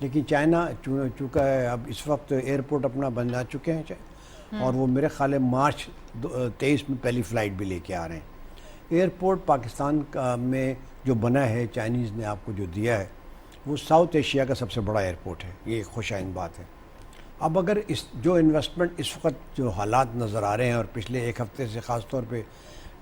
لیکن چائنا چونکہ اب اس وقت ایئرپورٹ اپنا بنا چکے ہیں اور وہ میرے خیال ہے مارچ 23 میں پہلی فلائٹ بھی لے کے آ رہے ہیں. ایئرپورٹ پاکستان میں جو بنا ہے چائنیز نے آپ کو جو دیا ہے وہ ساؤتھ ایشیا کا سب سے بڑا ایئرپورٹ ہے. یہ ایک خوش آئند بات ہے. اب اگر اس جو انویسٹمنٹ اس وقت جو حالات نظر آ رہے ہیں اور پچھلے ایک ہفتے سے خاص طور پہ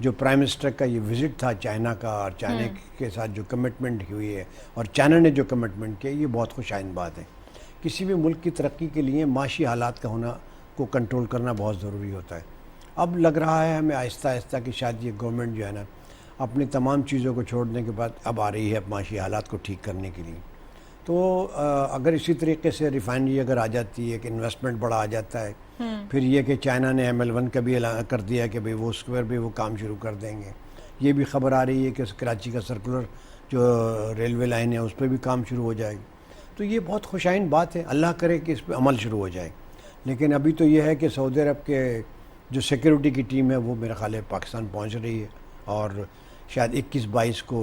جو پرائم منسٹر کا یہ وزٹ تھا چائنا کا اور چائنا کے ساتھ جو کمٹمنٹ ہوئی ہے اور چائنا نے جو کمٹمنٹ کیا یہ بہت خوش آئند بات ہے. کسی بھی ملک کی ترقی کے لیے معاشی حالات کا ہونا کو کنٹرول کرنا بہت ضروری ہوتا ہے. اب لگ رہا ہے ہمیں آہستہ آہستہ کہ شاید یہ گورنمنٹ جو ہے نا اپنی تمام چیزوں کو چھوڑنے کے بعد اب آ رہی ہے معاشی حالات کو ٹھیک کرنے کے لیے. تو اگر اسی طریقے سے ریفائنری اگر آ جاتی ہے کہ انویسٹمنٹ بڑا آ جاتا ہے, پھر یہ کہ چائنا نے ML1 کا بھی اعلان کر دیا کہ بھئی وہ اس پر بھی وہ کام شروع کر دیں گے. یہ بھی خبر آ رہی ہے کہ کراچی کا سرکولر جو ریلوے لائن ہے اس پہ بھی کام شروع ہو جائے گی. تو یہ بہت خوش آئند بات ہے, اللہ کرے کہ اس پہ عمل شروع ہو جائے. لیکن ابھی تو یہ ہے کہ سعودی عرب کے جو سیکیورٹی کی ٹیم ہے وہ میرا خیال ہے پاکستان پہنچ رہی ہے اور شاید 21-22 کو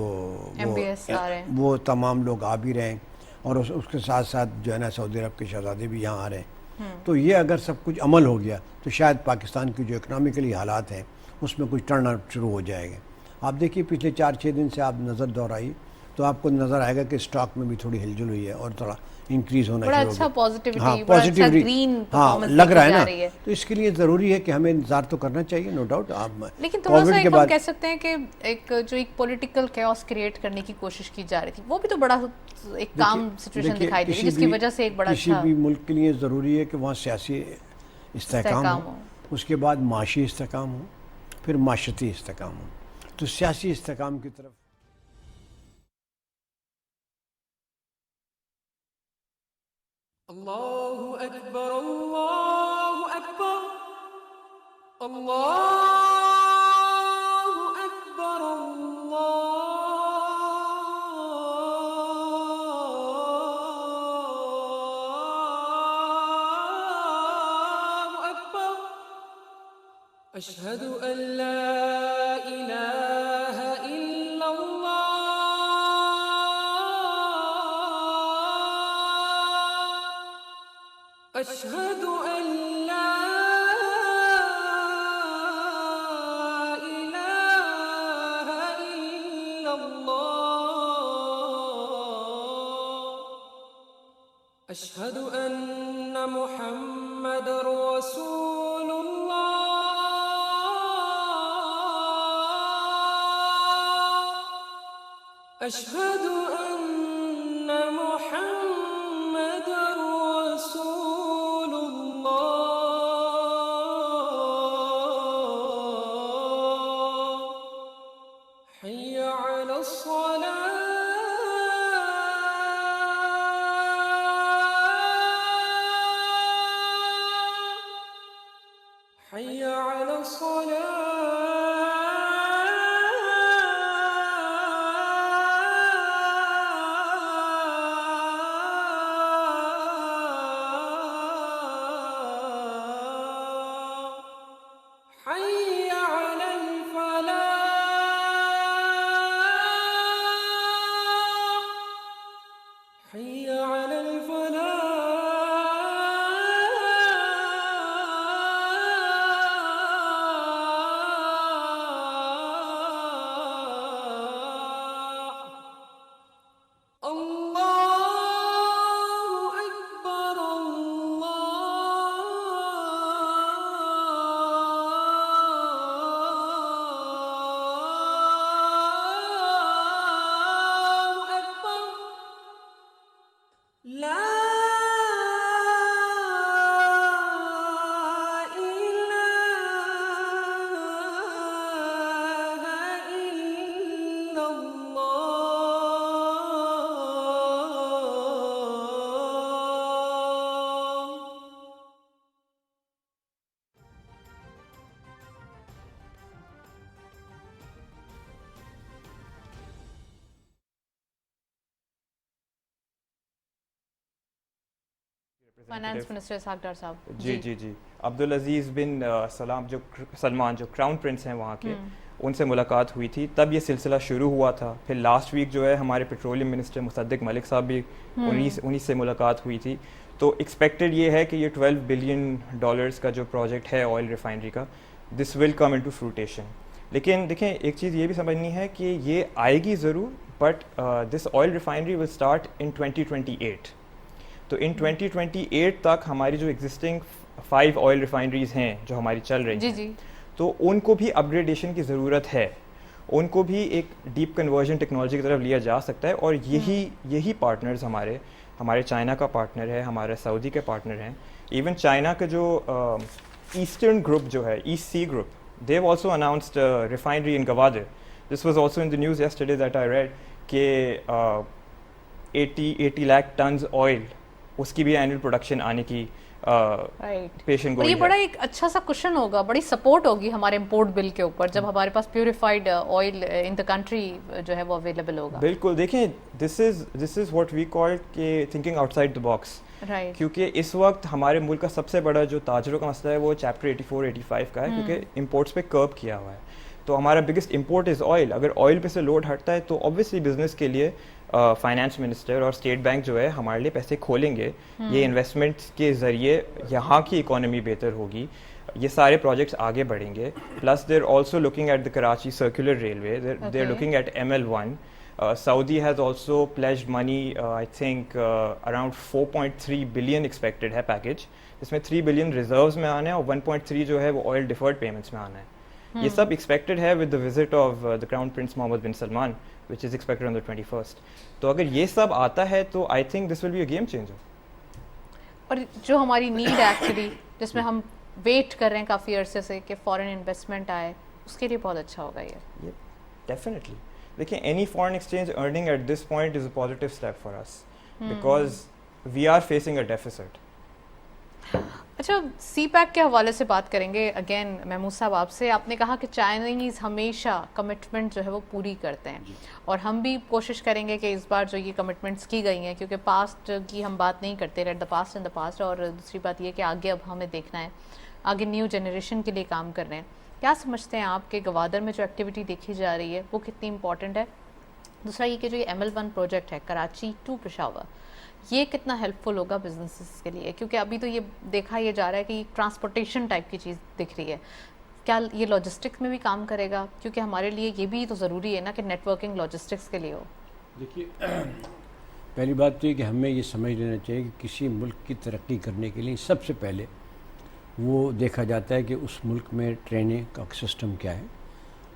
وہ تمام لوگ آ بھی رہے ہیں اور اس کے ساتھ ساتھ جو ہے نا سعودی عرب کے شہزادے بھی یہاں آ رہے ہیں. تو یہ اگر سب کچھ عمل ہو گیا تو شاید پاکستان کی جو اکنامیکلی حالات ہیں اس میں کچھ ٹرن اپ شروع ہو جائے گا. آپ دیکھیے پچھلے 4-6 دن سے آپ نظر دورائیے تو آپ کو نظر آئے گا کہ اسٹاک میں بھی تھوڑی ہلجل ہوئی ہے اور تھوڑا انکریز ہونا شروع ہو گیا. ہاں لگ رہا ہے نا. تو اس کے لیے ضروری ہے کہ ہمیں انتظار تو کرنا چاہیے, نو ڈاؤٹ. لیکن تھوڑا سا ہم کہہ سکتے ہیں کہ ایک جو ایک پولیٹیکل کیوس کریٹ کرنے کی کوشش کی جا رہی تھی وہ بھی تو بڑا ایک کام سچویشن دکھائی دے رہی ہے جس کی وجہ سے ایک بڑا کسی بھی ملک کے لیے ضروری ہے کہ وہاں سیاسی استحکام ہو, اس کے بعد معاشی استحکام ہو, پھر معاشرتی استحکام ہو. تو سیاسی استحکام کی طرف اللہ اکبر اللہ اکبر اللہ اکبر اللہ اکبر اشہد ان لا الہ الا اللہ اشہد ان لا الہ الا اللہ اشہد ان محمد رسول اللہ اشہد ان محمد رسول اللہ حی علی الصلاة حی علی الصلاة حي على الفلاح حي على الفلاح اللہ اکبر اللہ اکبر لا الہ الا اللہ فائنانس منسٹر اسحاق ڈار صاحب. جی عبدالعزیز بن سلمان جو کراؤن پرنس ہیں وہاں کے, ان سے ملاقات ہوئی تھی, تب یہ سلسلہ شروع ہوا تھا. پھر لاسٹ ویک جو ہے ہمارے پیٹرولیم منسٹر مصدق ملک صاحب بھی انہیں سے ملاقات ہوئی تھی. تو ایکسپیکٹڈ یہ ہے کہ یہ $12 بلین کا جو پروجیکٹ ہے آئل ریفائنری کا, دس ول کم انٹو فروٹیشن. لیکن دیکھیں ایک چیز یہ بھی سمجھنی ہے کہ یہ آئے گی ضرور, but this oil refinery will start in 2028. تو ان 2028 تک ہماری جو ایگزسٹنگ 5 آئل ریفائنریز ہیں جو ہماری چل رہی ہیں, تو ان کو بھی اپ گریڈیشن کی ضرورت ہے, ان کو بھی ایک ڈیپ کنورژن ٹیکنالوجی کی طرف لیا جا سکتا ہے. اور یہی پارٹنرز ہمارے چائنا کا پارٹنر ہے, ہمارے سعودی کے پارٹنر ہیں. ایون چائنا کا جو ایسٹرن گروپ جو ہے, east C group, they have also announced a refinery in Gwadar. This was also in the news yesterday that I read کہ 80 lakh tons oil اس کی بھی اینول پروڈکشن آنے کی پیشن گوئی ہے. یہ بڑا ایک اچھا سا کشن ہوگا, بڑی سپورٹ ہوگی ہمارے امپورٹ بل کے اوپر جب ہمارے پاس purified oil in the country جو ہے وہ اویلیبل ہوگا. بالکل, دیکھیں دس از واٹ وی کال کہ thinking out side the box. کیونکہ اس وقت ہمارے ملک کا سب سے بڑا جو تاجروں کا مسئلہ ہے وہ چیپٹر 84-85 کا ہے, کیونکہ امپورٹس پہ کرب کیا ہوا ہے. تو ہمارا بگیسٹ امپورٹ از آئل. اگر آئل پہ سے لوڈ ہٹتا ہے تو اوبویسلی بزنس کے لیے فائنانس منسٹر اور اسٹیٹ بینک جو ہے ہمارے لیے پیسے کھولیں گے. یہ انویسٹمنٹس کے ذریعے یہاں کی اکانومی بہتر ہوگی, یہ سارے پروجیکٹس آگے بڑھیں گے. Plus they are also looking at the Karachi circular railway, they are looking at ML1. Saudi has also pledged money, I think around 4.3 billion expected ہے پیکج, جس میں 3 billion ریزروز میں آنا ہے اور 1.3 جو ہے وہ آئل ڈیفرڈ پیمنٹس میں آنا ہے. یہ سب ایکسپیکٹڈ ہے with the visit of the crown prince Mohammed bin Salman which is expected on the 21st. تو اگر یہ سب آتا ہے تو I think this will be a game changer. اور جو ہماری نیڈ ہے ایکچولی, جس میں ہم ویٹ کر رہے ہیں کافی عرصے سے کہ فورن انویسٹمنٹ آئے, اس کے لیے بہت اچھا ہوگا یہ. ڈیفینیٹلی. دیکھیں any foreign exchange earning at this point is a positive step for us, because we are facing a deficit. اچھا, سی پیک کے حوالے سے بات کریں گے اگین محمود صاحب آپ سے. آپ نے کہا کہ چائنیز ہمیشہ کمٹمنٹ جو ہے وہ پوری کرتے ہیں, اور ہم بھی کوشش کریں گے کہ اس بار جو یہ کمٹمنٹس کی گئی ہیں, کیونکہ پاسٹ کی ہم بات نہیں کرتے, let the past in the past. اور دوسری بات یہ کہ آگے اب ہمیں دیکھنا ہے, آگے نیو جنریشن کے لیے کام کر رہے ہیں. کیا سمجھتے ہیں آپ کہ گوادر میں جو ایکٹیویٹی دیکھی جا رہی ہے وہ کتنی امپورٹنٹ ہے؟ دوسرا یہ کہ جو یہ ML1 پروجیکٹ ہے کراچی ٹو پشاور, یہ کتنا ہیلپ فل ہوگا بزنسز کے لیے؟ کیونکہ ابھی تو یہ دیکھا یہ جا رہا ہے کہ ٹرانسپورٹیشن ٹائپ کی چیز دکھ رہی ہے. کیا یہ لاجسٹکس میں بھی کام کرے گا؟ کیونکہ ہمارے لیے یہ بھی تو ضروری ہے نا کہ نیٹ ورکنگ لاجسٹکس کے لیے ہو. دیکھیے, پہلی بات تو یہ کہ ہمیں یہ سمجھ لینا چاہیے کہ کسی ملک کی ترقی کرنے کے لیے سب سے پہلے وہ دیکھا جاتا ہے کہ اس ملک میں ٹریننگ کا سسٹم کیا ہے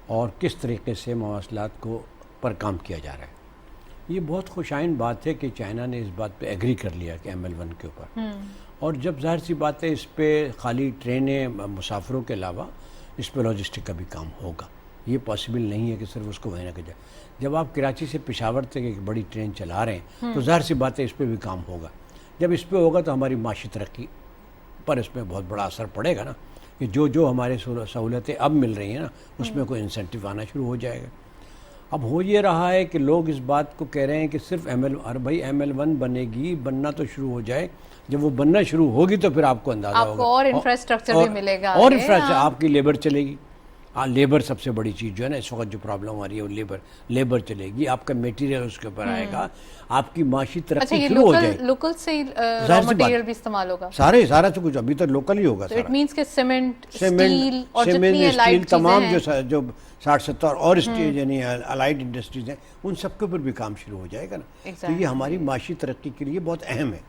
اور کس طریقے سے مواصلات کو پر کام کیا جا رہا ہے. یہ بہت خوشائن بات ہے کہ چائنا نے اس بات پہ ایگری کر لیا کہ ML1 کے اوپر, اور جب ظاہر سی بات ہے اس پہ خالی ٹرینیں مسافروں کے علاوہ اس پہ لاجسٹک کا بھی کام ہوگا. یہ پاسبل نہیں ہے کہ صرف اس کو وہیں رکھا جائے. جب آپ کراچی سے پشاور تک ایک بڑی ٹرین چلا رہے ہیں تو ظاہر سی بات ہے اس پہ بھی کام ہوگا. جب اس پہ ہوگا تو ہماری معاشی ترقی پر اس میں بہت بڑا اثر پڑے گا نا, کہ جو ہمارے سہولتیں اب مل رہی ہیں نا اس میں کوئی انسینٹیو آنا شروع ہو جائے گا. اب ہو یہ رہا ہے کہ لوگ اس بات کو کہہ رہے ہیں کہ صرف بھائی ML1 بنے گی, بننا تو شروع ہو جائے. جب وہ بننا شروع ہوگی تو پھر آپ کو اندازہ ہوگا, آپ کو اور انفراسٹرکچر بھی ملے گا, اور انفراسٹرکچر, آپ کی لیبر چلے گی. لیبر سب سے بڑی چیز جو ہے نا اس وقت جو پرابلم آ رہی ہے وہ لیبر چلے گی, آپ کا میٹیریل اس کے اوپر آئے گا, آپ کی معاشی ترقی شروع ہو جائے گی. لوکل سے را مٹیریل بھی استعمال ہوگا, سارا کچھ ابھی تو لوکل ہی ہوگا. اٹ مینس کہ سیمنٹ, اسٹیل اور جتنی الائڈ تمام جو 60-70 اور یعنی الائڈ انڈسٹریز ہیں ان سب کے اوپر بھی کام شروع ہو جائے گا نا. تو یہ ہماری معاشی ترقی کے لیے بہت اہم ہے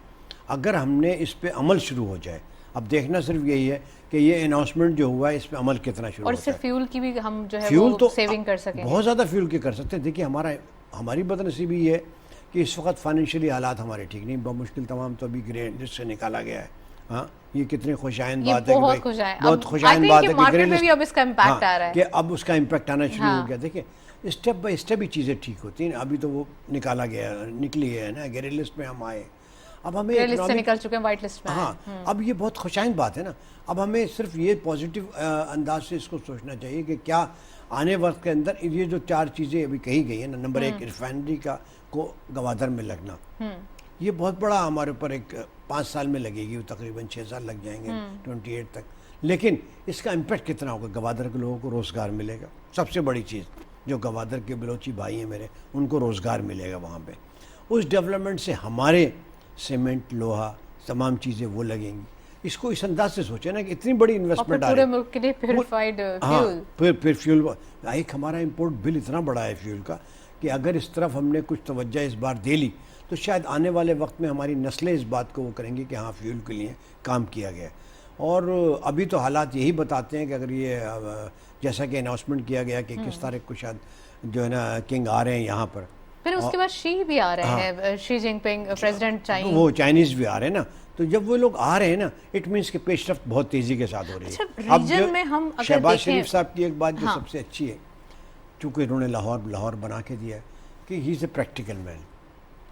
اگر ہم نے اس پہ عمل شروع ہو جائے. اب دیکھنا صرف یہی ہے کہ یہ اناؤنسمنٹ جو ہوا ہے اس پہ عمل کتنا شروع ہوتا ہے, اور صرف فیول کی بھی ہم جو ہے فیول تو سیونگ کر سکیں, بہت زیادہ فیول کی کر سکتے ہیں. دیکھیے ہماری بد نصیبی یہ ہے کہ اس وقت فائنینشلی حالات ہمارے ٹھیک نہیں, بہت مشکل تمام تو ابھی گرین لسٹ سے نکالا گیا ہے. ہاں, یہ کتنی خوشائن بات ہے, بہت خوشائن بات ہے کہ اب اس کا امپیکٹ آنا شروع ہو گیا. دیکھیں اسٹیپ بائی اسٹیپ ہی چیزیں ٹھیک ہوتی ہیں. ابھی تو وہ نکالا گیا, نکلی ہے نا, گرین لسٹ میں ہم آئے, اب ہمیں نکل چکے ہیں وائٹ لسٹ میں. ہاں, اب یہ بہت خوشائن بات ہے نا. اب ہمیں صرف یہ پازیٹیو انداز سے اس کو سوچنا چاہیے کہ کیا آنے وقت کے اندر یہ جو 4 چیزیں ابھی کہی گئی ہیں نا, نمبر 1 ریفائنری کا کو گوادر میں لگنا, یہ بہت بڑا ہمارے اوپر ایک 5 سال میں لگے گی, تقریباً 6 سال لگ جائیں گے 28 تک. لیکن اس کا امپیکٹ کتنا ہوگا؟ گوادر کے لوگوں کو روزگار ملے گا، سب سے بڑی چیز جو گوادر کے بلوچی بھائی ہیں میرے، ان کو روزگار ملے گا وہاں پہ. اس ڈیولپمنٹ سے ہمارے سیمنٹ، لوہا، تمام چیزیں وہ لگیں گی. اس کو اس انداز سے سوچیں نا کہ اتنی بڑی انویسٹمنٹ آ رہی ہے پورے ملک کے لیے پیوریفائڈ ہاں فیول. پھر فیول ایک ہمارا امپورٹ بل اتنا بڑا ہے فیول کا کہ اگر اس طرف ہم نے کچھ توجہ اس بار دے لی تو شاید آنے والے وقت میں ہماری نسلیں اس بات کو وہ کریں گی کہ ہاں فیول کے لیے کام کیا گیا. اور ابھی تو حالات یہی بتاتے ہیں کہ اگر یہ جیسا کہ اناؤنسمنٹ کیا گیا کہ 21 تاریخ کو شاید جو ہے نا کنگ آ رہے ہیں یہاں پر، پھر اس کے بعد شی بھی آ رہے ہیں، شی جن پنگ پریزیڈنٹ چائنیز، وہ چائنیز بھی آ رہے ہیں نا. تو جب وہ لوگ آ رہے ہیں نا اٹ مینس کہ پیش رفت بہت تیزی کے ساتھ ہو رہی ہے. اچھا ریجن میں ہم اگر شہباز دیکھیں، شریف صاحب کی ایک بات جو سب سے اچھی ہے، چونکہ انہوں نے لاہور بنا کے دیا ہے کہ ہی از a practical main,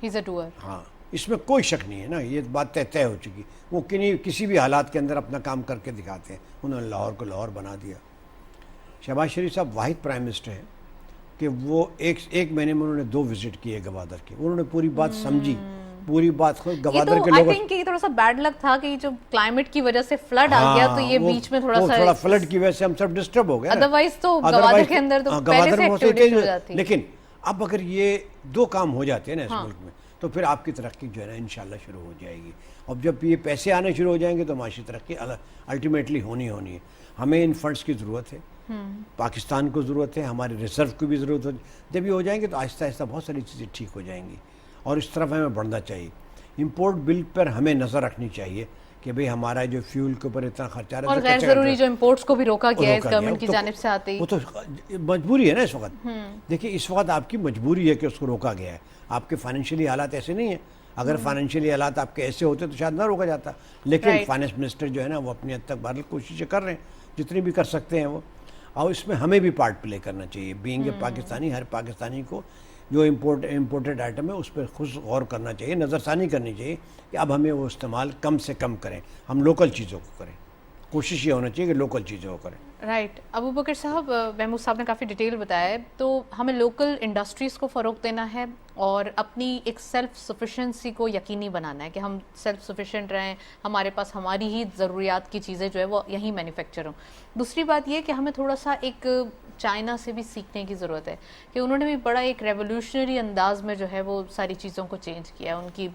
he is a doer. ہاں اس میں کوئی شک نہیں ہے نا، یہ بات طے ہو چکی. وہ کسی بھی حالات کے اندر اپنا کام کر کے دکھاتے ہیں. انہوں نے لاہور کو لاہور بنا دیا. شہباز شریف صاحب واحد پرائم منسٹر ہیں کہ وہ ایک مہینے میں انہوں نے 2 وزٹ کیے گوادر کے. انہوں نے پوری بات سمجھی، پوری بات خود گوادر کے لوگوں. آئی تھنک یہ تھوڑا سا بیڈ لک تھا کہ جو کلائمیٹ کی وجہ سے فلڈ آ گیا تو یہ بیچ میں تھوڑا فلڈ کی وجہ سے ہم سب ڈسٹرب ہو گئے. ادروائز تو گوادر کے اندر تو پہلے سے ایکٹیویٹی ہو جاتی. لیکن اب اگر یہ 2 کام ہو جاتے ہیں نا اس ملک میں تو پھر آپ کی ترقی جو ہے نا انشاءاللہ شروع ہو جائے گی. اور جب یہ پیسے آنے شروع ہو جائیں گے تو معاشی ترقی الٹیمیٹلی ہونی ہے. ہمیں ان فنڈز کی ضرورت ہے، پاکستان کو ضرورت ہے، ہمارے ریزرو کی بھی ضرورت ہے. جب یہ ہو جائیں گے تو آہستہ آہستہ بہت ساری چیزیں ٹھیک ہو جائیں گی اور اس طرف ہمیں بڑھنا چاہیے. امپورٹ بل پر ہمیں نظر رکھنی چاہیے کہ بھئی ہمارا جو فیول کے اوپر اتنا خرچہ رہا ہے اور غیر ضروری جو امپورٹس کو بھی روکا گیا ہے اس گورنمنٹ کی جانب سے آتے ہی. وہ تو مجبوری ہے نا اس وقت. دیکھیے اس وقت آپ کی مجبوری ہے کہ اس کو روکا گیا ہے. آپ کے فائنینشلی حالات ایسے نہیں ہیں. اگر فائنینشلی حالات آپ کے ایسے ہوتے تو شاید نہ روکا جاتا. لیکن فائنینس منسٹر جو ہے نا وہ اپنی حد تک بہرحال کوششیں کر رہے ہیں جتنی بھی کر سکتے ہیں وہ. اور اس میں ہمیں بھی پارٹ پلے کرنا چاہیے. بینگ اے پاکستانی، ہر پاکستانی کو جو امپورٹڈ آئٹم ہے اس پہ خود غور کرنا چاہیے، نظر ثانی کرنی چاہیے کہ اب ہمیں وہ استعمال کم سے کم کریں، ہم لوکل چیزوں کو کریں. کوشش یہ ہونا چاہیے کہ لوکل چیزوں کو کریں. رائٹ. ابو بکر صاحب، محمود صاحب نے کافی ڈیٹیل بتایا ہے. تو ہمیں لوکل انڈسٹریز کو فروغ دینا ہے اور اپنی ایک سیلف سفیشینسی کو یقینی بنانا ہے کہ ہم سیلف سفیشینٹ رہیں، ہمارے پاس ہماری ہی ضروریات کی چیزیں جو ہے وہ یہیں مینوفیکچر ہوں. دوسری بات یہ کہ ہمیں تھوڑا سا ایک چائنا سے بھی سیکھنے کی ضرورت ہے کہ انہوں نے بھی بڑا ایک ریولیوشنری انداز میں جو ہے وہ ساری چیزوں کو چینج کیا ہے. ان کی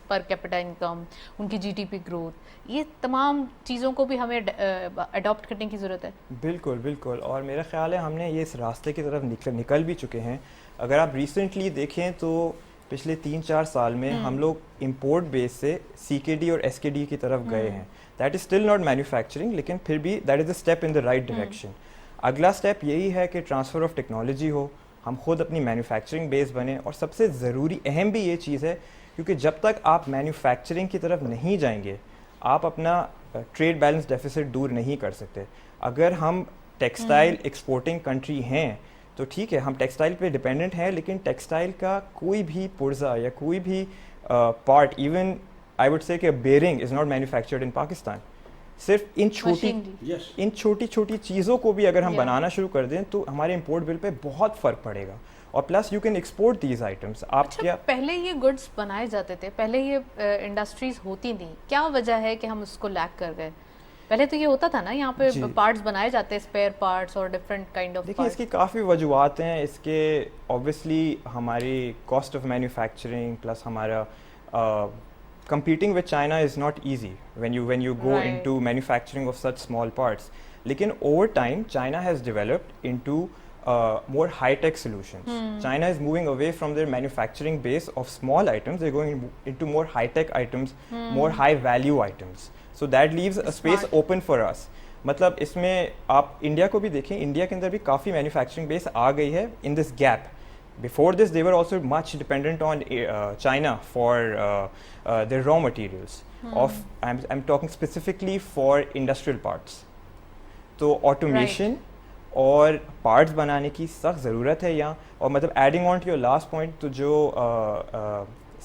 پر کیپٹا انکم، ان کی جی ٹی پی گروتھ، یہ تمام چیزوں کو بھی ہمیں اڈاپٹ کرنے کی ضرورت ہے. بالکل بالکل. اور میرا خیال ہے ہم نے یہ اس راستے کی طرف نکل بھی چکے ہیں. اگر آپ ریسنٹلی دیکھیں تو پچھلے 3-4 سال میں ہم لوگ امپورٹ بیس سے سی کے ڈی اور ایس کے ڈی کی طرف گئے ہیں. That is still not manufacturing, لیکن پھر بھی that is a step in the right direction. اگلا اسٹیپ یہی ہے کہ ٹرانسفر آف ٹیکنالوجی ہو، ہم خود اپنی مینوفیکچرنگ بیس بنیں. اور سب سے ضروری اہم بھی یہ چیز ہے کیونکہ جب تک آپ مینوفیکچرنگ کی طرف نہیں جائیں گے آپ اپنا ٹریڈ بیلنس ڈیفیسٹ دور نہیں کر سکتے. اگر ہم ٹیکسٹائل ایکسپورٹنگ کنٹری ہیں تو ٹھیک ہے، ہم ٹیکسٹائل پہ ڈپینڈنٹ ہیں، لیکن ٹیکسٹائل کا کوئی بھی پرزا یا کوئی بھی part, even I would say کہ bearing is not manufactured in Pakistan. صرف ان چھوٹی چیزوں کو بھی اگر ہم بنانا شروع کر دیں تو ہمارے امپورٹ بل پہ بہت فرق پڑے گا. اور plus you can export these items. آپ کیا پہلے یہ گڈس بنائے جاتے تھے، پہلے یہ انڈسٹریز ہوتی نہیں، کیا وجہ ہے کہ ہم اس کو لیک کر گئے؟ پہلے تو یہ ہوتا تھا نا، یہاں پہ پارٹس بنائے جاتے ہیں، اسپیئر پارٹس اور ڈفرینٹ کائنڈ آف. دیکھیے اس کی کافی وجوہات ہیں. اس کے اوبویسلی ہماری کاسٹ آف مینوفیکچرنگ پلس ہمارا competing with China is not easy when you go into manufacturing of such small parts. Lekin over time China has developed into more high-tech solutions. China is moving away from their manufacturing base of small items. They're going into more high-tech items, more high-value items. So that leaves a space open for us. مطلب اس میں آپ India کو بھی دیکھیں، India کے اندر بھی کافی manufacturing بیس آ گئی ہے in this gap. Before this, they were also much dependent on China for their raw materials. I'm talking specifically for industrial parts. تو automation اور parts بنانے کی سخت ضرورت ہے یہاں. اور مطلب adding on to your last point, تو جو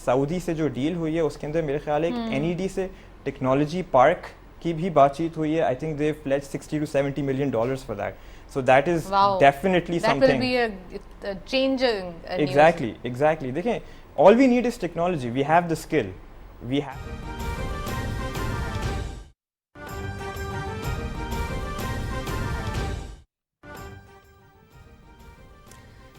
سعودی سے جو ڈیل ہوئی ہے اس کے اندر میرے خیال ہے ایک NED سے ٹیکنالوجی پارک کی بھی بات چیت ہوئی ہے. I think they've pledged $60 to $70 million for that. So that is definitely something. That will be a change. Exactly. Dekhen, all we need is technology. We have the skill. We have.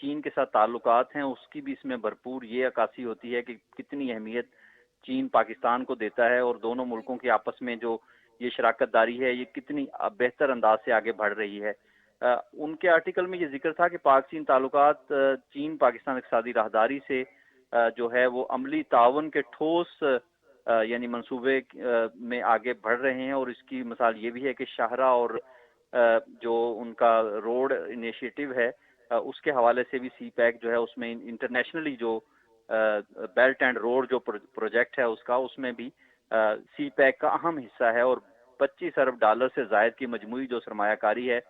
چین کے ساتھ تعلقات ہیں اس کی بھی اس میں بھرپور یہ عکاسی ہوتی ہے کہ کتنی اہمیت چین پاکستان کو دیتا ہے، اور دونوں ملکوں کے آپس میں جو یہ شراکت داری ہے یہ کتنی بہتر انداز سے آگے بڑھ رہی ہے۔ ان کے آرٹیکل میں یہ ذکر تھا کہ پاک چین تعلقات چین پاکستان اقتصادی راہداری سے جو ہے وہ عملی تعاون کے ٹھوس یعنی منصوبے میں آگے بڑھ رہے ہیں، اور اس کی مثال یہ بھی ہے کہ شاہراہ اور جو ان کا روڈ انیشیٹو ہے اس کے حوالے سے بھی سی پیک جو ہے اس میں انٹرنیشنلی جو بیلٹ اینڈ روڈ جو پروجیکٹ ہے اس میں بھی سی پیک کا اہم حصہ ہے، اور 25 ارب ڈالر سے زائد کی مجموعی جو سرمایہ کاری ہے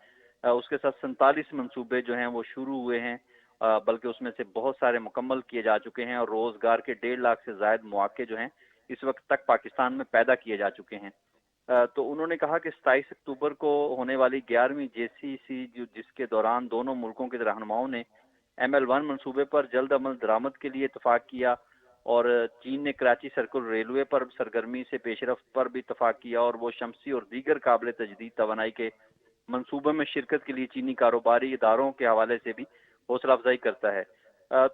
اس کے ساتھ 47 منصوبے جو ہیں وہ شروع ہوئے ہیں، بلکہ اس میں سے بہت سارے مکمل کیے جا چکے ہیں، اور روزگار کے 1.5 لاکھ سے زائد مواقع جو ہیں اس وقت تک پاکستان میں پیدا کیے جا چکے ہیں۔ تو انہوں نے کہا کہ 27 اکتوبر کو ہونے والی 11ویں JCC جس کے دوران دونوں ملکوں کے رہنماؤں نے ML1 منصوبے پر جلد عمل درآمد کے لیے اتفاق کیا، اور چین نے کراچی سرکل ریلوے پر سرگرمی سے پیش رفت پر بھی اتفاق کیا، اور وہ شمسی اور دیگر قابل تجدید توانائی کے منصوبوں میں شرکت کے لیے چینی کاروباری اداروں کے حوالے سے بھی حوصلہ افزائی کرتا ہے۔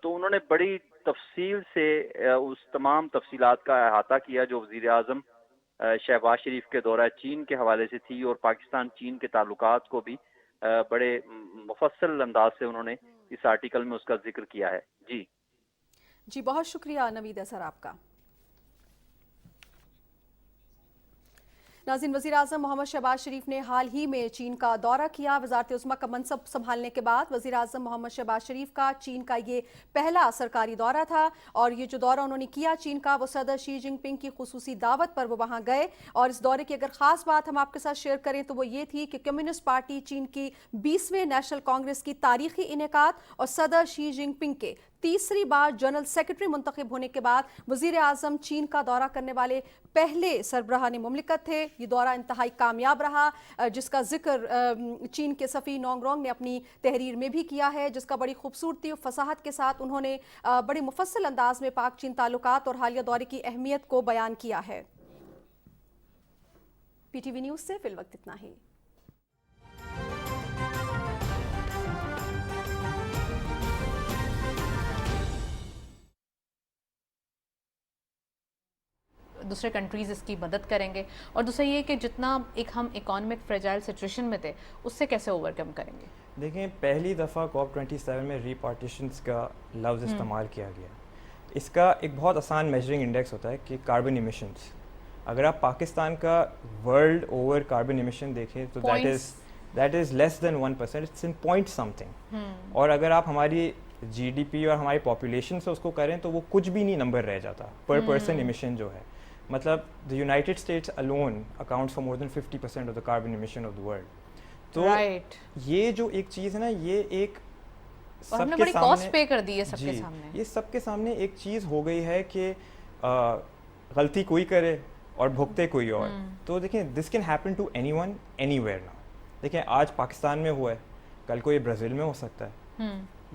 تو انہوں نے بڑی تفصیل سے اس تمام تفصیلات کا احاطہ کیا جو وزیر اعظم شہباز شریف کے دورہ چین کے حوالے سے تھی، اور پاکستان چین کے تعلقات کو بھی بڑے مفصل انداز سے انہوں نے اس آرٹیکل میں اس کا ذکر کیا ہے۔ جی بہت شکریہ نوید اظہر آپ کا۔ ناظرین، وزیر اعظم محمد شہباز شریف نے حال ہی میں چین کا دورہ کیا۔ وزارت عظمیٰ کا منصب سنبھالنے کے بعد وزیر اعظم محمد شہباز شریف کا چین کا یہ پہلا سرکاری دورہ تھا، اور یہ جو دورہ انہوں نے کیا چین کا وہ صدر شی جن پنگ کی خصوصی دعوت پر وہ وہاں گئے، اور اس دورے کی اگر خاص بات ہم آپ کے ساتھ شیئر کریں تو وہ یہ تھی کہ کمیونسٹ پارٹی چین کی 20ویں نیشنل کانگریس کی تاریخی انعقاد اور صدر شی جن پنگ کے تیسری بار جنرل سیکرٹری منتخب ہونے کے بعد وزیر اعظم چین کا دورہ کرنے والے پہلے سربراہان مملکت تھے۔ یہ دورہ انتہائی کامیاب رہا، جس کا ذکر چین کے صفی نونگ رونگ نے اپنی تحریر میں بھی کیا ہے، جس کا بڑی خوبصورتی اور فصاحت کے ساتھ انہوں نے بڑے مفصل انداز میں پاک چین تعلقات اور حالیہ دورے کی اہمیت کو بیان کیا ہے۔ PTV نیوز سے فی الوقت اتنا ہی۔ دوسرے کنٹریز اس کی مدد کریں گے، اور دوسرا یہ کہ جتنا ایک ہم اکانومک فریجائل سچویشن میں تھے اس سے کیسے اوور کم کریں گے؟ دیکھیں، پہلی دفعہ COP27 میں ری پارٹیشنز کا لفظ استعمال کیا گیا۔ اس کا ایک بہت آسان میجرنگ انڈیکس ہوتا ہے کہ کاربن ایمیشنز۔ اگر آپ پاکستان کا ورلڈ اوور کاربن ایمیشن دیکھیں تو that is less than 1%، it's in point something. اور اگر آپ ہماری GDP اور ہماری پاپولیشن سے اس کو کریں تو وہ کچھ بھی نہیں نمبر رہ جاتا پر پرسن ایمیشن جو ہے۔ مطلب the United States alone accounts for more than 50% of the carbon emission of the world. تو یہ جو ایک چیز ہے نا، یہ ایک سب کے سامنے پے کر دی ہے، سب کے سامنے یہ سب کے سامنے ایک چیز ہو گئی ہے کہ غلطی کوئی کرے اور بھگتے کوئی اور۔ تو دیکھیں، this can happen to anyone anywhere نا۔ دیکھیں، آج پاکستان میں ہوا ہے، کل کو یہ برازیل میں ہو سکتا ہے،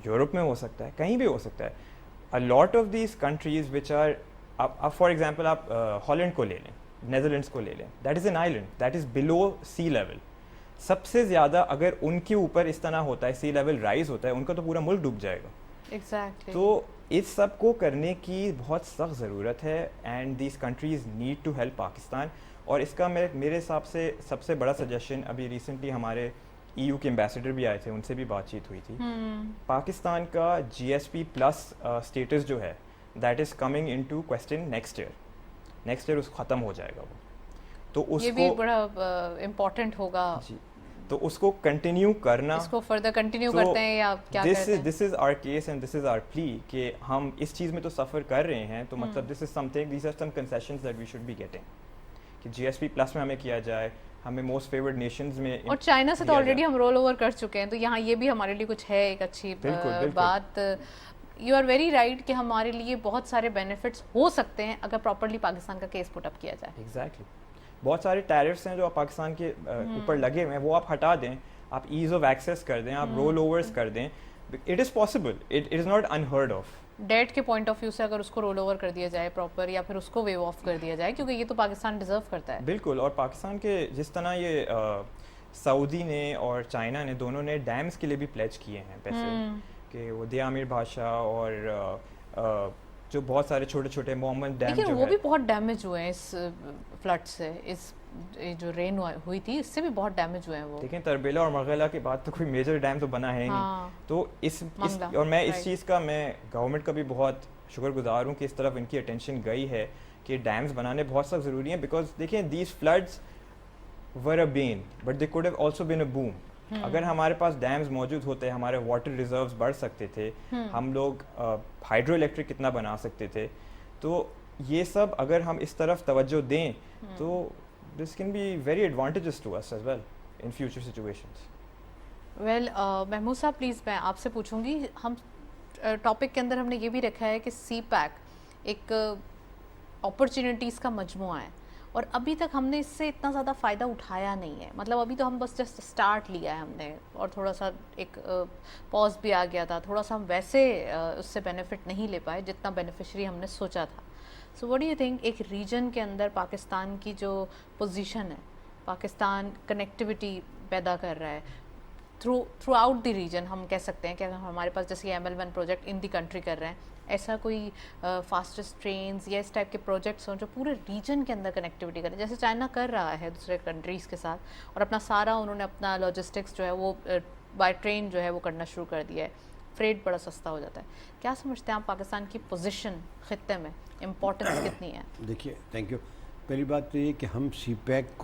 یورپ میں ہو سکتا ہے، کہیں بھی ہو سکتا ہے۔ a lot of these countries which are اب فار ایگزامپل آپ ہالینڈ کو لے لیں، نیدرلینڈس کو لے لیں، that is an island that is below sea level. سب سے زیادہ اگر ان کے اوپر اس طرح ہوتا ہے، سی لیول رائز ہوتا ہے، ان کا تو پورا ملک ڈوب جائے گا۔ تو اس سب کو کرنے کی بہت سخت ضرورت ہے، and these countries need to help Pakistan. اور اس کا میرے حساب سے سب سے بڑا سجیشن، ابھی ریسنٹلی ہمارے EU کے ایمبیسڈر بھی آئے تھے، ان سے بھی بات چیت ہوئی تھی۔ پاکستان کا GSP پلس اسٹیٹس جو ہے that is coming into question next year اس ختم ہو جائے گا وہ، تو اس یہ بھی بڑا امپورٹنٹ ہوگا۔ جی، تو اس کو کنٹینیو کرنا، اس کو فردر کنٹینیو کرتے ہیں یا کیا کرتے ہیں؟ this is our case and this is our plea کہ ہم اس چیز میں تو سفر کر رہے ہیں، تو مطلب this is something, these are some concessions that we should be getting کہ GSP پلس میں ہمیں کیا جائے، ہمیں موسٹ فیورڈ نیشنز میں۔ اور چائنا سے تو آلریڈی ہم رول اوور کر چکے ہیں، تو یہاں یہ بھی ہمارے لیے کچھ ہے ایک اچھی بات۔ یو آر ویری رائٹ کہ ہمارے لیے بہت سارے بینیفٹس ہو سکتے ہیں اگر پراپرلی پاکستان کا کیس پٹ اپ کیا جائے۔ ایگزیکٹلی، بہت سارے ٹیرفس ہیں جو آپ پاکستان کے اوپر لگے ہوئے ہیں، وہ آپ ہٹا دیں، آپ ایز آف ایکسیس کر دیں، آپ رول اوورس کر دیں، it is possible, it is not unheard of. Debt کے پوائنٹ آف ویو سے اگر اس کو رول اوور کر دیا جائے پراپر، یا پھر اس کو ویو آف کر دیا جائے، کیونکہ یہ تو پاکستان ڈیزرو کرتا ہے۔ بالکل، اور پاکستان کے جس طرح یہ سعودی نے اور چائنا نے دونوں نے ڈیمز کے لیے بھی پلیج کیے ہیں پیسے، کہ وہ دیا امیر بادشاہ اور جو بہت سارے چھوٹے چھوٹے محمد ڈیم لیکن جو وہ ہے بھی بہت ڈیمیج ہوئے ہیں اس فلڈ سے, اس جو رین ہوئی تھی اس سے بھی بہت ڈیمیج ہوئے ہیں وہ. دیکھیں تربیلا اور مرغیلا کے بعد تو کوئی میجر ڈیم تو بنا ہے نہیں, تو اس اور میں اس چیز کا میں گورنمنٹ کا بھی بہت شکر گزار ہوں کہ اس طرف ان کی اٹینشن گئی ہے کہ ڈیمز بنانے بہت سخت ضروری ہیں, بیکاز دیکھیں these floods were a been but they could have also been a boom. اگر ہمارے پاس ڈیمز موجود ہوتے, ہمارے واٹر ریزروز بڑھ سکتے تھے, ہم لوگ ہائیڈرو الیکٹرک کتنا بنا سکتے تھے, تو یہ سب اگر ہم اس طرف توجہ دیں تو this can be very advantageous to us as well in future situations. Well Mahmood sahib please میں آپ سے پوچھوں گی, ہم ٹاپک کے اندر ہم نے یہ بھی رکھا ہے کہ سی پیک ایک اپرچونیٹیز کا مجموعہ ہے اور ابھی تک ہم نے اس سے اتنا زیادہ فائدہ اٹھایا نہیں ہے. مطلب ابھی تو ہم بس جسٹ اسٹارٹ لیا ہے ہم نے اور تھوڑا سا ایک پاز بھی آ گیا تھا, تھوڑا سا ہم ویسے اس سے بینیفٹ نہیں لے پائے جتنا بینیفیشری ہم نے سوچا تھا. So what do you think ایک ریجن کے اندر پاکستان کی جو پوزیشن ہے, پاکستان کنیکٹیوٹی پیدا کر رہا ہے تھرو آؤٹ دی ریجن, ہم کہہ سکتے ہیں کہ ہمارے پاس جیسے ML1 پروجیکٹ ان دی کنٹری کر رہے ہیں, ایسا کوئی فاسٹسٹ ٹرینز یا اس ٹائپ کے پروجیکٹس ہوں جو پورے ریجن کے اندر کنیکٹیوٹی کریں, جیسے چائنا کر رہا ہے دوسرے کنٹریز کے ساتھ, اور اپنا سارا انہوں نے اپنا لاجسٹکس جو ہے وہ بائی ٹرین جو ہے وہ کرنا شروع کر دیا ہے, فریٹ بڑا سستا ہو جاتا ہے. کیا سمجھتے ہیں آپ پاکستان کی پوزیشن خطے میں, امپورٹنس کتنی ہے؟ دیکھیے تھینک یو. پہلی بات تو یہ کہ ہم سی پیک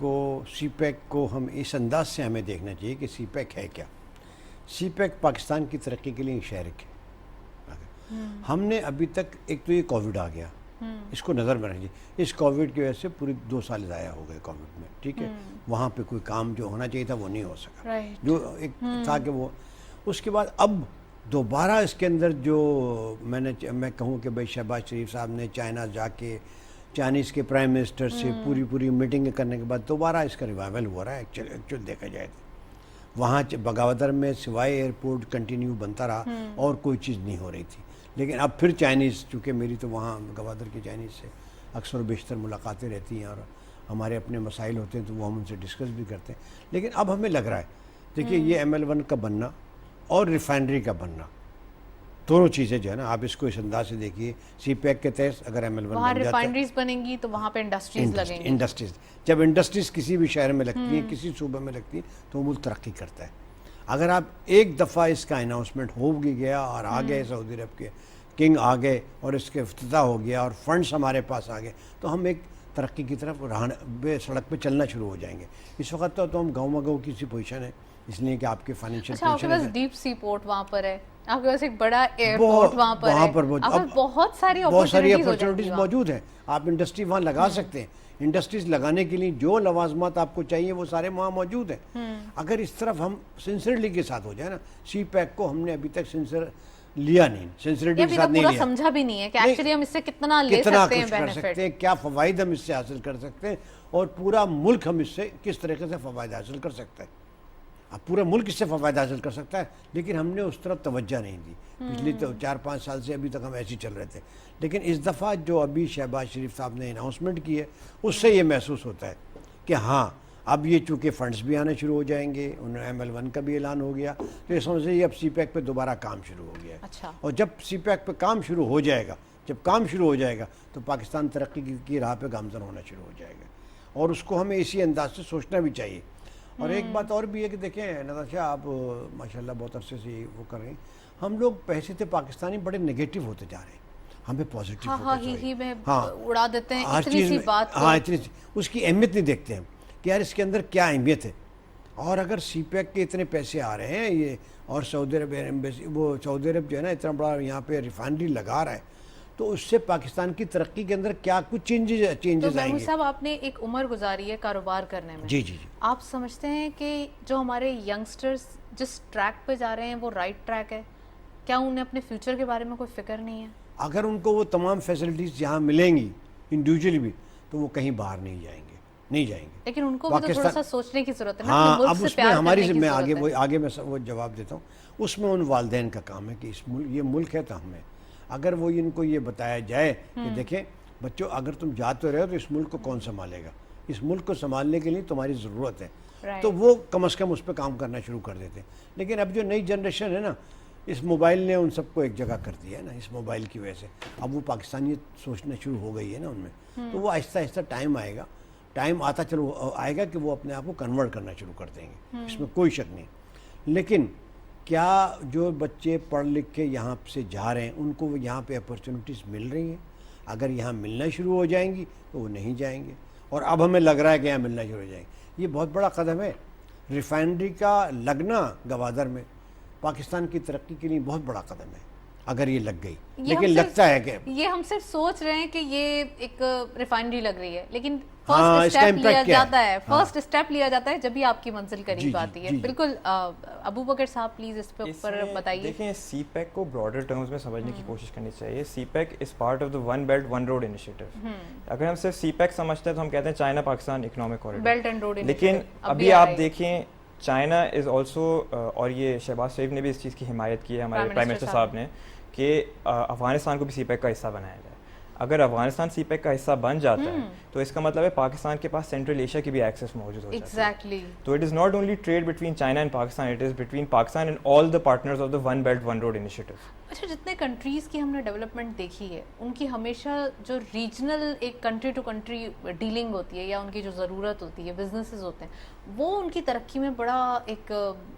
کو ہم اس انداز سے ہمیں دیکھنا چاہیے کہ سی پیک ہے کیا. سی پیک پاکستان کی ترقی کے لیے ایک شہرک ہے. ہم نے ابھی تک ایک تو یہ کووڈ آ گیا, اس کو نظر میں رکھیے, اس کووڈ کی وجہ سے پوری 2 سال ضائع ہو گئے کووڈ میں, ٹھیک ہے, وہاں پہ کوئی کام جو ہونا چاہیے تھا وہ نہیں ہو سکا, جو ایک تھا کہ وہ. اس کے بعد اب دوبارہ اس کے اندر جو میں کہوں کہ بھائی شہباز شریف صاحب نے چائنا جا کے چائنیز کے پرائم منسٹر سے پوری میٹنگ کرنے کے بعد دوبارہ اس کا ریوائول ہو رہا ہے. ایکچوئل دیکھا جائے تو وہاں بغاوتر میں سوائے ایئرپورٹ کنٹینیو بنتا رہا اور کوئی چیز نہیں ہو رہی تھی. لیکن اب پھر چائنیز, چونکہ میری تو وہاں گوادر کے چائنیز سے اکثر و بیشتر ملاقاتیں رہتی ہیں اور ہمارے اپنے مسائل ہوتے ہیں تو وہ ہم ان سے ڈسکس بھی کرتے ہیں. لیکن اب ہمیں لگ رہا ہے, دیکھیے یہ ML1 کا بننا اور ریفائنری کا بننا, دونوں چیزیں جو ہے نا, آپ اس کو اس انداز سے دیکھیے. سی پیک کے تحت اگر ML1 بن جاتا ہے, ریفائنریز بنیں گی تو وہاں پہ انڈسٹریز لگیں گی. انڈسٹریز جب انڈسٹریز کسی بھی شہر میں لگتی ہیں, کسی صوبے میں لگتی ہیں, تو ملک ترقی کرتا ہے. اگر آپ ایک دفعہ اس کا اناؤنسمنٹ ہو گیا اور آ گئے سعودی عرب کے کنگ آ گئے اور اس کے افتتاح ہو گیا اور فنڈس ہمارے پاس آ گئے, تو ہم ایک ترقی کی طرف سڑک پہ چلنا شروع ہو جائیں گے. اس وقت تو ہم گاؤں مگاؤں کی سی پوزیشن ہے, اس لیے کہ آپ کے فائنینشیل اچھا, آپ کے پاس ڈیپ سی پورٹ وہاں پر ہے, آپ کے پاس ایک بڑا ایئرپورٹ وہاں پر ہے, بہت ساری اپرچونیٹیز موجود ہیں. آپ انڈسٹری وہاں لگا سکتے ہیں. انڈسٹریز لگانے کے لیے جو لوازمات آپ کو چاہیے وہ سارے وہاں موجود ہیں. اگر اس طرف ہم سنسرلی کے ساتھ ہو جائے نا, سی پیک کو ہم نے ابھی تک سنسر لیا نہیں, سنسریٹی کے ساتھ نہیں لیا, سمجھا بھی نہیں ہے کہ ایکچولی ہم اس سے کتنا لے سکتے ہیں, کر سکتے ہیں, کیا فوائد ہم اس سے حاصل کر سکتے ہیں, اور پورا ملک ہم اس سے کس طریقے سے فوائد حاصل کر سکتا ہے. اب پورا ملک اس سے فوائد حاصل کر سکتا ہے, لیکن ہم نے اس طرف توجہ نہیں دی. پچھلی 4-5 سال سے ابھی تک ہم ایسے ہی چل رہے تھے. لیکن اس دفعہ جو ابھی شہباز شریف صاحب نے اناؤنسمنٹ کی ہے, اس سے یہ محسوس ہوتا ہے کہ ہاں اب یہ چونکہ فنڈز بھی آنے شروع ہو جائیں گے, انہوں نے ML1 کا بھی اعلان ہو گیا, تو یہ سمجھ لیجیے اب سی پیک پہ دوبارہ کام شروع ہو گیا ہے. اچھا, اور جب سی پیک پہ کام شروع ہو جائے گا, جب کام شروع ہو جائے گا تو پاکستان ترقی کی راہ پہ گامزن ہونا شروع ہو جائے گا, اور اس کو ہمیں اسی انداز سے سوچنا بھی چاہیے. اور ایک بات اور بھی ہے کہ دیکھیں نتاشا, آپ ماشاءاللہ بہت عرصے سے وہ کر رہے ہیں, ہم لوگ پیسے سے پاکستانی بڑے نگیٹو ہوتے جا رہے ہیں, ہمیں پازیٹیو اڑا دیتے ہیں اتنی سی بات, ہاں اتنی اس کی اہمیت نہیں دیکھتے ہم کہ یار اس کے اندر کیا اہمیت ہے. اور اگر سی پیک کے اتنے پیسے آ رہے ہیں یہ, اور سعودی عرب وہ سعودی عرب جو ہے نا اتنا بڑا یہاں پہ ریفائنری لگا رہا ہے, تو اس سے پاکستان کی ترقی کے اندر کیا کچھ چینجز آئیں گے. صاحب آپ نے ایک عمر گزاری ہے کاروبار کرنے میں, جی جی, آپ سمجھتے ہیں کہ جو ہمارے ینگسٹرز جس ٹریک پہ جا رہے ہیں وہ رائٹ ٹریک ہے؟ کیا انہیں اپنے فیوچر کے بارے میں کوئی فکر نہیں ہے؟ اگر ان کو وہ تمام فیسلٹیز یہاں ملیں گی انڈیویجولی بھی, تو وہ کہیں باہر نہیں جائیں گے. لیکن ان کو بھی تو تھوڑا سا سوچنے کی ضرورت ہے نا. ہاں, اب اس میں ہماری میں آگے میں وہ جواب دیتا ہوں. اس میں ان والدین کا کام ہے کہ یہ ملک ہے تو ہمیں, اگر وہ ان کو یہ بتایا جائے کہ دیکھیں بچوں, اگر تم جاتے رہے ہو تو اس ملک کو کون سنبھالے گا, اس ملک کو سنبھالنے کے لیے تمہاری ضرورت ہے, تو وہ کم از کم اس پہ کام کرنا شروع کر دیتے ہیں. لیکن اب جو نئی جنریشن ہے نا, اس موبائل نے ان سب کو ایک جگہ کر دیا ہے نا, اس موبائل کی وجہ سے اب وہ پاکستانیت سوچنا شروع ہو گئی ہے نا ان میں, تو وہ آہستہ آہستہ ٹائم آئے گا, ٹائم آتا چلو آئے گا کہ وہ اپنے آپ کو کنورٹ کرنا شروع کر دیں گے, اس میں کوئی شک نہیں. لیکن کیا جو بچے پڑھ لکھ کے یہاں سے جا رہے ہیں ان کو یہاں پہ اپرچونیٹیز مل رہی ہیں؟ اگر یہاں ملنا شروع ہو جائیں گی تو وہ نہیں جائیں گے, اور اب ہمیں لگ رہا ہے کہ یہاں ملنا شروع ہو جائیں گے. یہ بہت بڑا قدم ہے. ریفائنری کا لگنا گوادر میں پاکستان کی ترقی کے لیے بہت بڑا قدم ہے اگر یہ لگ گئی. لیکن لگتا ہے کہ یہ ہم صرف سوچ رہے ہیں کہ یہ ایک ریفائنری لگ رہی ہے, لیکن ہاں, فرسٹ اسٹیپ لیا جاتا ہے, فرسٹ اسٹیپ لیا جاتا ہے جب بھی آپ کی منزل قریب آتی ہے. بالکل ابو بکر صاحب پلیز اس پہ اوپر بتائیے. دیکھیں سی پیک کو براڈر ٹرمز میں سمجھنے کی کوشش کرنی چاہیے. CPEC is part of the one belt one road initiative. اگر ہم صرف سی پیک سمجھتے ہیں تو ہم کہتے ہیں China Pakistan economic corridor, belt and road, لیکن ابھی آپ دیکھیں چائنا از آلسو, اور یہ شہباز شریف نے بھی اس چیز کی حمایت کی ہے ہمارے پرائم منسٹر صاحب نے, کہ افغانستان کو بھی سی پیک کا حصہ بنایا جائے. اگر افغانستان سی پیک کا حصہ بن جاتا ہے تو اس کا مطلب ہے پاکستان کے پاس سینٹرل ایشیا کی بھی ایکسیس موجود ہو جاتا ہے. تو it is not only trade between China and Pakistan, it is between Pakistan and all the partners of the one belt one road initiative. اچھا, جتنے کنٹریز کی ہم نے ڈیولپمنٹ دیکھی ہے ان کی ہمیشہ جو ریجنل ایک کنٹری ٹو کنٹری ڈیلنگ ہوتی ہے یا ان کی جو ضرورت ہوتی ہے, بزنسز ہوتے ہیں, وہ ان کی ترقی میں بڑا ایک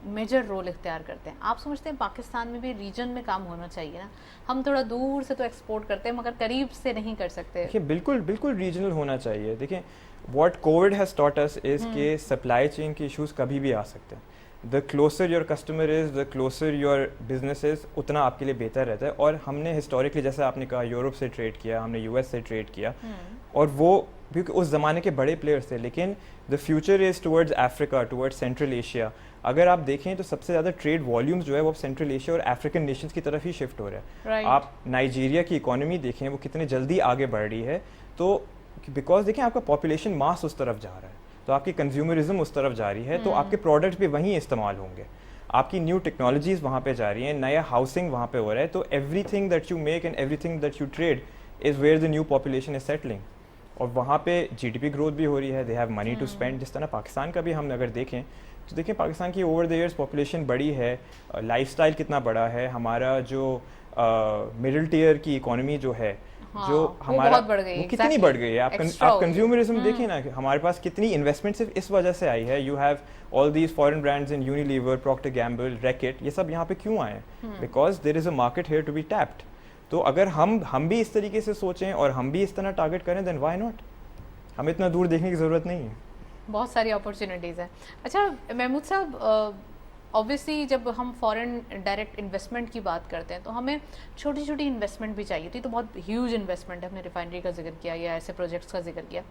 میجر رول اختیار کرتے ہیں. آپ سمجھتے ہیں پاکستان میں بھی ریجن میں کام ہونا چاہیے نا؟ ہم تھوڑا دور سے تو ایکسپورٹ کرتے ہیں مگر قریب سے نہیں کر سکتے. بالکل بالکل ریجنل ہونا چاہیے. دیکھیں واٹ کووڈ ہیز ٹاٹ اس از کہ سپلائی چین کے ایشوز کبھی بھی آ سکتے ہیں. The closer your customer is, the closer your business is, اتنا آپ کے لیے بہتر رہتا ہے. اور ہم نے ہسٹوریکلی جیسے آپ نے کہا یورپ سے ٹریڈ کیا, ہم نے یو ایس سے ٹریڈ کیا, اور وہ کیونکہ اس زمانے کے بڑے پلیئرس تھے. لیکن the future is towards Africa, towards central Asia. اگر آپ دیکھیں تو سب سے زیادہ ٹریڈ والیومز جو ہے وہ سینٹرل ایشیا اور افریقن نیشنز کی طرف ہی شفٹ ہو رہا ہے. آپ نائجیریا کی اکانومی دیکھیں وہ کتنے جلدی آگے بڑھ رہی ہے. تو بیکاز دیکھیں آپ کا پاپولیشن ماس اس طرف جا رہا ہے, تو آپ کی کنزیومرزم اس طرف جا رہی ہے, تو آپ کے پروڈکٹس بھی وہیں استعمال ہوں گے. آپ کی نیو ٹیکنالوجیز وہاں پہ جا رہی ہیں, نیا ہاؤسنگ وہاں پہ ہو رہا ہے. تو every thing that you make and every thing that you trait is where the new population is settling. اور وہاں پہ جی ڈی پی گروتھ بھی ہو رہی ہے, they have money to spend. جس طرح پاکستان کا بھی ہم اگر دیکھیں تو دیکھیں پاکستان کی اوور دا ایئرس پاپولیشن بڑی ہے, لائف اسٹائل کتنا بڑا ہے. ہمارا جو مڈل ٹیئر کی اکانومی جو ہے جو ہمارا وہ کتنی بڑھ گئی ہے. آپ کنزیومرزم دیکھیں نا, ہمارے پاس کتنی انویسٹمنٹ صرف اس وجہ سے آئی ہے. You have all these foreign brands in Unilever, Procter Gamble, Reckitt, یہ سب یہاں پہ کیوں آئے ہیں؟ Because there is a market here to be tapped. تو اگر ہم بھی اس طریقے سے سوچیں اور ہم بھی اس طرح ٹارگیٹ کریں دین وائی ناٹ. ہمیں اتنا دور دیکھنے کی ضرورت نہیں ہے, بہت ساری اپرچونیٹیز ہیں. اچھا محمود صاحب, اوبیسلی جب ہم فارن ڈائریکٹ انویسٹمنٹ کی بات کرتے ہیں تو ہمیں چھوٹی چھوٹی انویسٹمنٹ بھی چاہیے تھی. تو بہت ہیوج انویسٹمنٹ ہے, ہم نے ریفائنری کا ذکر کیا یا ایسے پروجیکٹس کا ذکر کیا.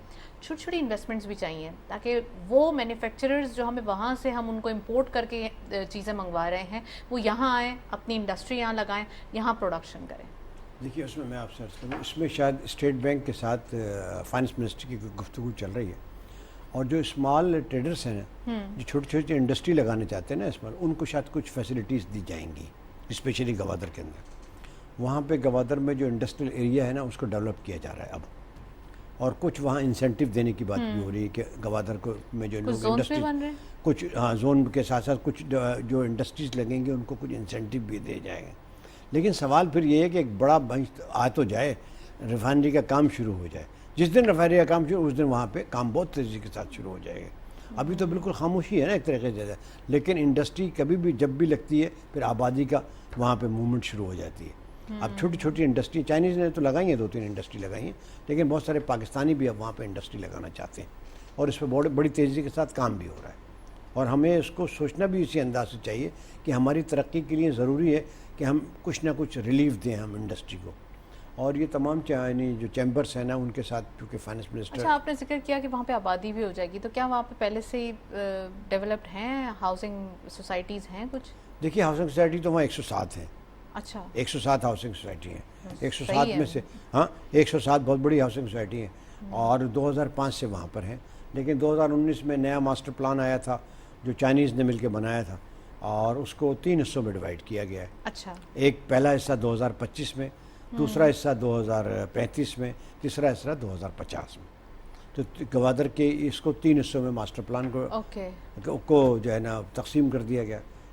چھوٹی چھوٹی انویسٹمنٹس بھی چاہیے تاکہ وہ مینوفیکچررز جو ہمیں وہاں سے ہم ان کو امپورٹ کر کے چیزیں منگوا رہے ہیں وہ یہاں آئیں, اپنی انڈسٹری یہاں لگائیں, یہاں پروڈکشن کریں. دیکھیے اس میں آپ سے عرض کروں, اس میں شاید اسٹیٹ بینک کے ساتھ فائنانس منسٹر کی گفتگو چل رہی ہے, اور جو اسمال ٹریڈرس ہیں جو چھوٹی چھوٹی انڈسٹری لگانا چاہتے ہیں نا اسمال, ان کو شاید کچھ فیسلٹیز دی جائیں گی, اسپیشلی گوادر کے اندر. وہاں پہ گوادر میں جو انڈسٹریل ایریا ہے نا اس کو ڈیولپ کیا جا رہا ہے اب, اور کچھ وہاں انسینٹیو دینے کی بات بھی ہو رہی ہے کہ گوادر کو میں جو لوگ انڈسٹری کچھ زون کے ساتھ ساتھ کچھ جو انڈسٹریز لگیں گے ان کو کچھ انسینٹیو بھی دے جائیں گے. لیکن سوال پھر یہ ہے کہ ایک بڑا بنچ آ تو جائے, ریفائنری کا کام شروع ہو جائے. جس دن ریفائنری کا کام شروع اس دن وہاں پہ کام بہت تیزی کے ساتھ شروع ہو جائے گا. ابھی تو بالکل خاموشی ہے نا ایک طریقے سے, لیکن انڈسٹری کبھی بھی جب بھی لگتی ہے پھر آبادی کا وہاں پہ موومنٹ شروع ہو جاتی ہے. اب چھوٹی چھوٹی انڈسٹری چائنیز نے تو لگائی ہیں, 2-3 انڈسٹری لگائی ہیں, لیکن بہت سارے پاکستانی بھی اب وہاں پہ انڈسٹری لگانا چاہتے ہیں, اور اس پہ بڑی تیزی کے ساتھ کام بھی ہو رہا ہے. اور ہمیں اس کو سوچنا بھی اسی انداز سے چاہیے کہ ہماری ترقی کے لیے ضروری ہے کہ ہم کچھ نہ کچھ ریلیف دیں ہم انڈسٹری کو. اور یہ تمام یعنی جو چیمبرس ہیں نا ان کے ساتھ کیونکہ فائنانس منسٹر. اچھا, آپ نے ذکر کیا کہ وہاں پہ آبادی بھی ہو جائے گی, تو کیا وہاں پہ پہلے سے ہی ڈیولپڈ ہیں ہاؤسنگ سوسائٹیز ہیں کچھ؟ دیکھیے ہاؤسنگ سوسائٹی تو وہاں 107 ہیں. اچھا, 107 ہاؤسنگ سوسائٹی ہیں. 107 میں سے 107 بہت بڑی ہاؤسنگ سوسائٹی ہیں, اور 2005 سے وہاں پر ہیں. لیکن 2019 میں نیا ماسٹر پلان آیا تھا جو چائنیز نے مل کے بنایا تھا, اور اس کو 3 حصوں میں ڈیوائڈ کیا گیا ہے. اچھا, ایک پہلا حصہ 2025 میں, دوسرا حصہ 2035 میں, تیسرا حصہ 2050 میں. تو گوادر کے اس کو 3 حصوں میں ماسٹر پلان کو جو ہے نا تقسیم کر دیا گیا.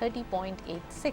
30.86,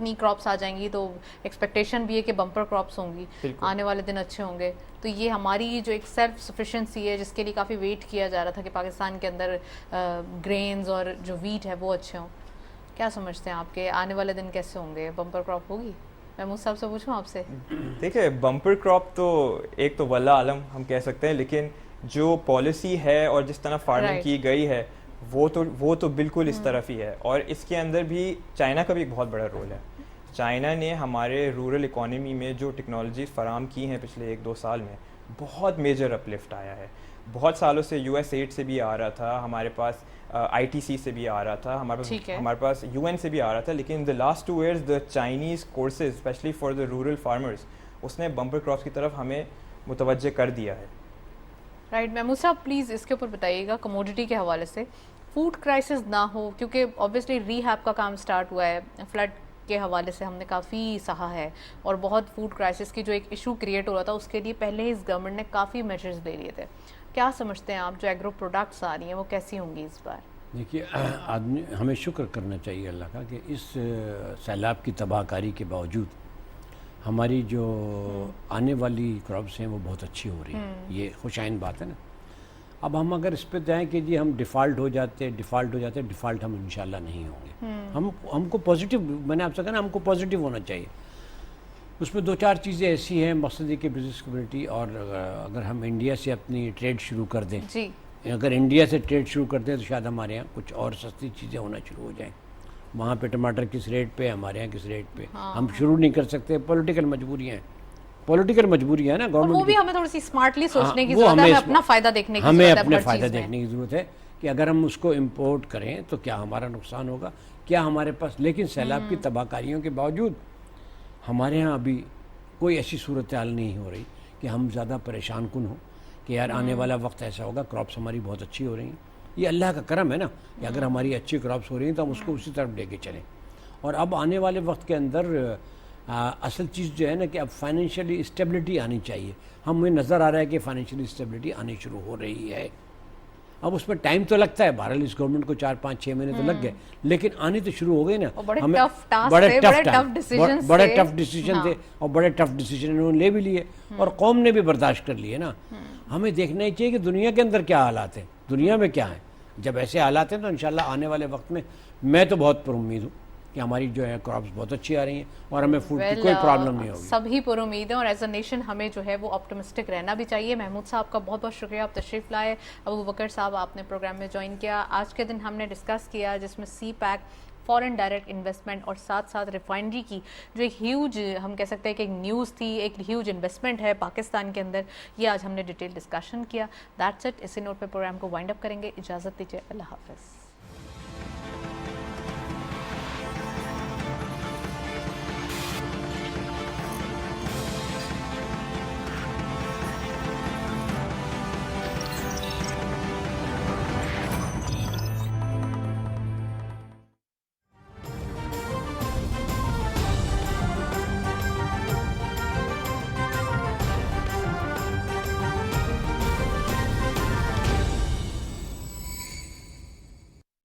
اتنی کراپس آ جائیں گی تو ایکسپیکٹیشن بھی ہے کہ بمپر کراپس ہوں گی, آنے والے دن اچھے ہوں گے. تو یہ ہماری جو ایک سیلف سفیشینسی ہے جس کے لیے کافی ویٹ کیا جا رہا تھا کہ پاکستان کے اندر گرینز اور جو ویٹ ہے وہ اچھے ہوں. کیا سمجھتے ہیں آپ کے آنے والے دن کیسے ہوں گے, بمپر کراپ ہوگی؟ محمود صاحب سے پوچھوں آپ سے. دیکھیں بمپر کراپ تو ایک تو واللہ عالم ہم کہہ سکتے ہیں, لیکن جو پالیسی ہے اور جس طرح فارمنگ کی گئی ہے وہ تو بالکل اس طرف ہی ہے. اور اس کے اندر بھی چائنا کا بھی ایک بہت بڑا رول ہے. چائنا نے ہمارے رورل اکانومی میں جو ٹیکنالوجیز فراہم کی ہیں پچھلے 1-2 سال میں, بہت میجر اپلفٹ آیا ہے. بہت سالوں سے US8 سے بھی آ رہا تھا, ہمارے پاس ITC سے بھی آ رہا تھا, ہمارے پاس UN سے بھی آ رہا تھا, لیکن the last 2 years the Chinese courses especially for the rural farmers اس نے بمپر کراپس کی طرف ہمیں متوجہ کر دیا ہے. رائٹ. محمود صاحب پلیز اس کے اوپر بتائیے گا کموڈٹی کے حوالے سے, فوڈ کرائسس نہ ہو, کیونکہ اوبیسلی ری ہیب کا کام سٹارٹ ہوا ہے, فلڈ کے حوالے سے ہم نے کافی سہا ہے, اور بہت فوڈ کرائسس کی جو ایک ایشو کریٹ ہو رہا تھا اس کے لیے پہلے ہی اس گورنمنٹ نے کافی میجرز لے لیے تھے. کیا سمجھتے ہیں آپ جو ایگرو پروڈکٹس آ رہی ہیں وہ کیسی ہوں گی اس بار؟ دیکھیے آدمی ہمیں شکر کرنا چاہیے اللہ کا کہ اس سیلاب کی تباہ کاری کے باوجود ہماری جو آنے والی کراپس ہیں وہ بہت اچھی ہو رہی ہیں. یہ خوش آئند بات ہے نا. اب ہم اگر اس پہ جائیں کہ جی ہم ڈیفالٹ ہو جاتے ڈیفالٹ ہم انشاءاللہ نہیں ہوں گے. ہم کو پازیٹیو, میں نے آپ سے کہا نا, ہم کو پازیٹیو ہونا چاہیے. اس میں 2-4 چیزیں ایسی ہیں مقصد کہ بزنس کمیونٹی, اور اگر ہم انڈیا سے اپنی ٹریڈ شروع کر دیں, اگر انڈیا سے ٹریڈ شروع کرتے ہیں تو شاید ہمارے یہاں کچھ اور سستی چیزیں ہونا شروع ہو جائیں. وہاں پہ ٹماٹر کس ریٹ پہ, ہمارے یہاں کس ریٹ پہ, ہم شروع نہیں کر سکتے. پولیٹیکل مجبوریاں ہیں نا گورنمنٹ, وہ بھی ہمیں تھوڑی سی سمارٹلی سوچنے کی ضرورت ہے, ہمیں اپنا فائدہ دیکھنے کی ضرورت ہے. ہمیں اپنے فائدہ دیکھنے کی ضرورت ہے کہ اگر ہم اس کو امپورٹ کریں تو کیا ہمارا نقصان ہوگا, کیا ہمارے پاس. لیکن سیلاب کی تباہ کاریوں کے باوجود ہمارے ہاں ابھی کوئی ایسی صورتحال نہیں ہو رہی کہ ہم زیادہ پریشان کن ہوں کہ یار آنے والا وقت ایسا ہوگا. کراپس ہماری بہت اچھی ہو رہی ہیں, یہ اللہ کا کرم ہے نا کہ اگر ہماری اچھی کراپس ہو رہی ہیں تو ہم اس کو اسی طرف لے کے چلیں. اور اب آنے والے وقت کے اندر اصل چیز جو ہے نا کہ اب فائنینشلی اسٹیبلٹی آنی چاہیے. ہمیں نظر آ رہا ہے کہ فائنینشلی اسٹیبلٹی آنی شروع ہو رہی ہے. اب اس میں ٹائم تو لگتا ہے, بہرحال اس گورنمنٹ کو 4-5-6 مہینے تو لگ گئے, لیکن آنے تو شروع ہو گئے نا. بڑے ٹف ڈیسیجن تھے اور بڑے ٹف ڈیسیجن انہوں نے لے بھی لیے اور قوم نے بھی برداشت کر لیے نا. ہمیں دیکھنا ہی چاہیے کہ دنیا کے اندر کیا حالات ہیں, دنیا میں کیا ہیں. جب ایسے حالات ہیں تو انشاءاللہ آنے والے وقت میں میں تو بہت پر امید ہوں کہ ہماری جو ہے کراپس بہت اچھی آ رہی ہیں اور ہمیں فوڈ کی کوئی پرابلم نہیں ہوگی. سبھی پر امید ہیں, اور ایز اے نیشن ہمیں جو ہے وہ آپٹمسٹک رہنا بھی چاہیے. محمود صاحب کا بہت بہت شکریہ, آپ تشریف لائے. ابو بکر صاحب آپ نے پروگرام میں جوائن کیا. آج کے دن ہم نے ڈسکس کیا جس میں سی پیک, فورن ڈائریکٹ انویسٹمنٹ اور ساتھ ساتھ ریفائنری کی جو ایک ہیوج, ہم کہہ سکتے ہیں کہ ایک نیوز تھی, ایک ہیوج انویسٹمنٹ ہے پاکستان کے اندر, یہ آج ہم نے ڈیٹیل ڈسکشن کیا. That's it. اسی نوٹ پہ پروگرام کو وائنڈ اپ کریں گے. اجازت دیجیے, اللہ حافظ.